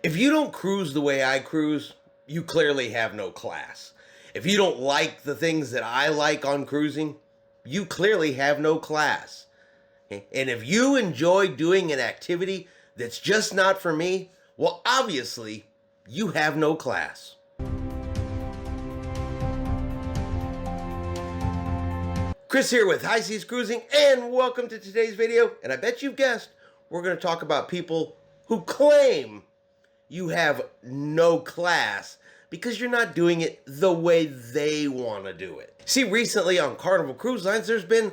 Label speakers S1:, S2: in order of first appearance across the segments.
S1: If you don't cruise the way I cruise, you clearly have no class. If you don't like the things that I like on cruising, you clearly have no class. And if you enjoy doing an activity that's just not for me, well, obviously, you have no class. Chris here with High Seas Cruising, and welcome to today's video. And I bet you've guessed, we're going to talk about people who claim you have no class because you're not doing it the way they want to do it. See, recently on Carnival Cruise Lines, there's been,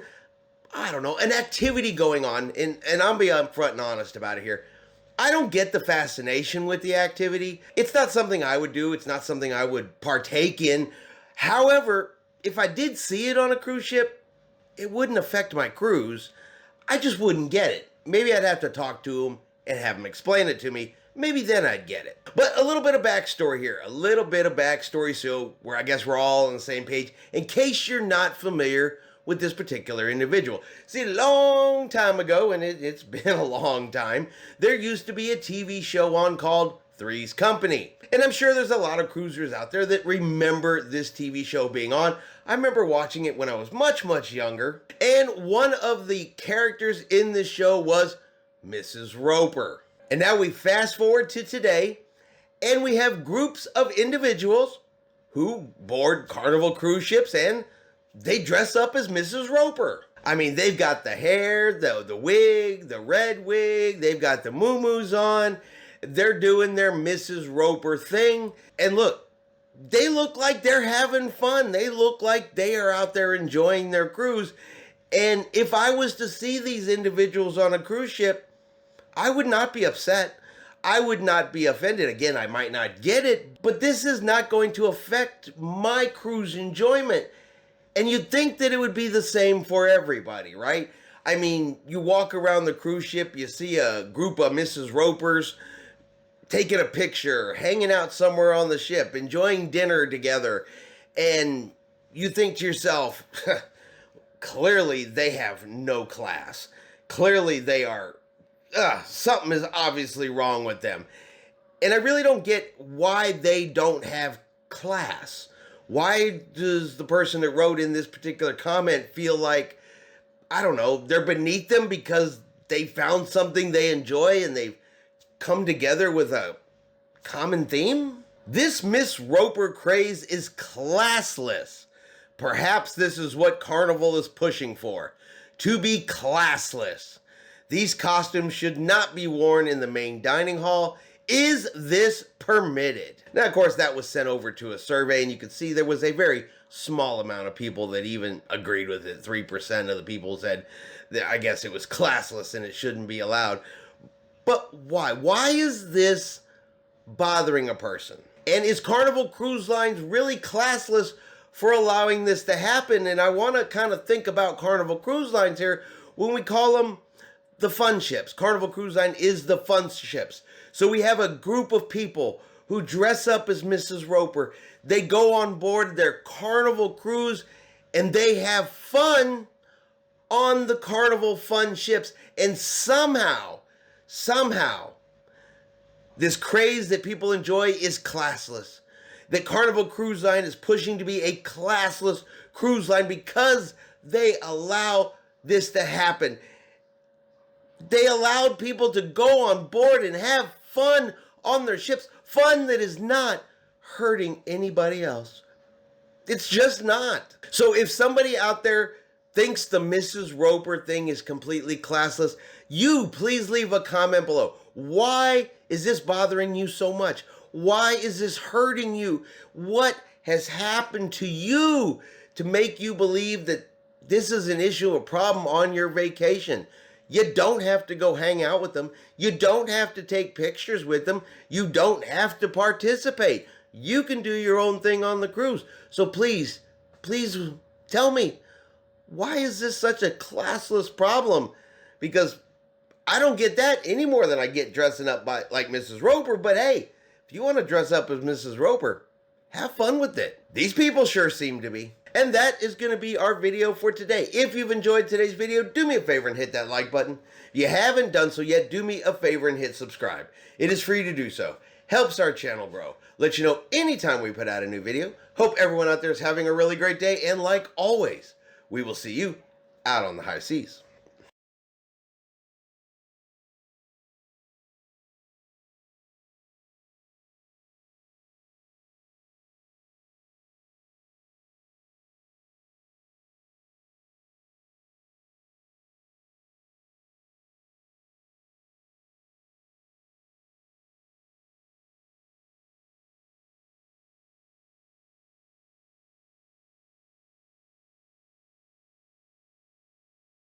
S1: an activity going on, and I'll be upfront and honest about it here. I don't get the fascination with the activity. It's not something I would do. It's not something I would partake in. However, if I did see it on a cruise ship, it wouldn't affect my cruise. I just wouldn't get it. Maybe I'd have to talk to them and have them explain it to me. Maybe then I'd get it. But a little bit of backstory here. A little bit of backstory so I guess we're all on the same page in case you're not familiar with this particular individual. See, a long time ago, and it's been a long time, there used to be a TV show on called Three's Company. And I'm sure there's a lot of cruisers out there that remember this TV show being on. I remember watching it when I was much, much younger. And one of the characters in this show was Mrs. Roper. And now we fast forward to today, and we have groups of individuals who board Carnival cruise ships, and they dress up as Mrs. Roper. I mean, they've got the hair, the wig, the red wig, they've got the muumuus on, they're doing their Mrs. Roper thing, and look, they look like they're having fun. They look like they are out there enjoying their cruise, and if I was to see these individuals on a cruise ship, I would not be upset. I would not be offended. Again, I might not get it, but this is not going to affect my cruise enjoyment. And you'd think that it would be the same for everybody, right? I mean, you walk around the cruise ship, you see a group of Mrs. Ropers taking a picture, hanging out somewhere on the ship, enjoying dinner together, and you think to yourself, clearly they have no class. Clearly they are something is obviously wrong with them. And I really don't get why they don't have class. Why does the person that wrote in this particular comment feel like, they're beneath them because they found something they enjoy and they've come together with a common theme? This Miss Roper craze is classless. Perhaps this is what Carnival is pushing for, to be classless. These costumes should not be worn in the main dining hall. Is this permitted? Now, of course, that was sent over to a survey, and you can see there was a very small amount of people that even agreed with it. 3% of the people said that I guess it was classless and it shouldn't be allowed. But why? Why is this bothering a person? And is Carnival Cruise Lines really classless for allowing this to happen? And I want to kind of think about Carnival Cruise Lines here when we call them the fun ships. Carnival Cruise Line is the fun ships. So we have a group of people who dress up as Mrs. Roper. They go on board their Carnival cruise and they have fun on the Carnival fun ships. And somehow, this craze that people enjoy is classless. That Carnival Cruise Line is pushing to be a classless cruise line because they allow this to happen. They allowed people to go on board and have fun on their ships. Fun that is not hurting anybody else. It's just not. So if somebody out there thinks the Mrs. Roper thing is completely classless, you please leave a comment below. Why is this bothering you so much? Why is this hurting you? What has happened to you to make you believe that this is an issue, a problem on your vacation? You don't have to go hang out with them. You don't have to take pictures with them. You don't have to participate. You can do your own thing on the cruise. So please tell me, why is this such a classless problem? Because I don't get that any more than I get dressing up like Mrs. Roper. But hey, if you want to dress up as Mrs. Roper, have fun with it. These people sure seem to be. And that is going to be our video for today. If you've enjoyed today's video, do me a favor and hit that like button. If you haven't done so yet, do me a favor and hit subscribe. It is free to do so. helps our channel grow. Let you know anytime we put out a new video. Hope everyone out there is having a really great day, and like always, we will see you out on the high seas.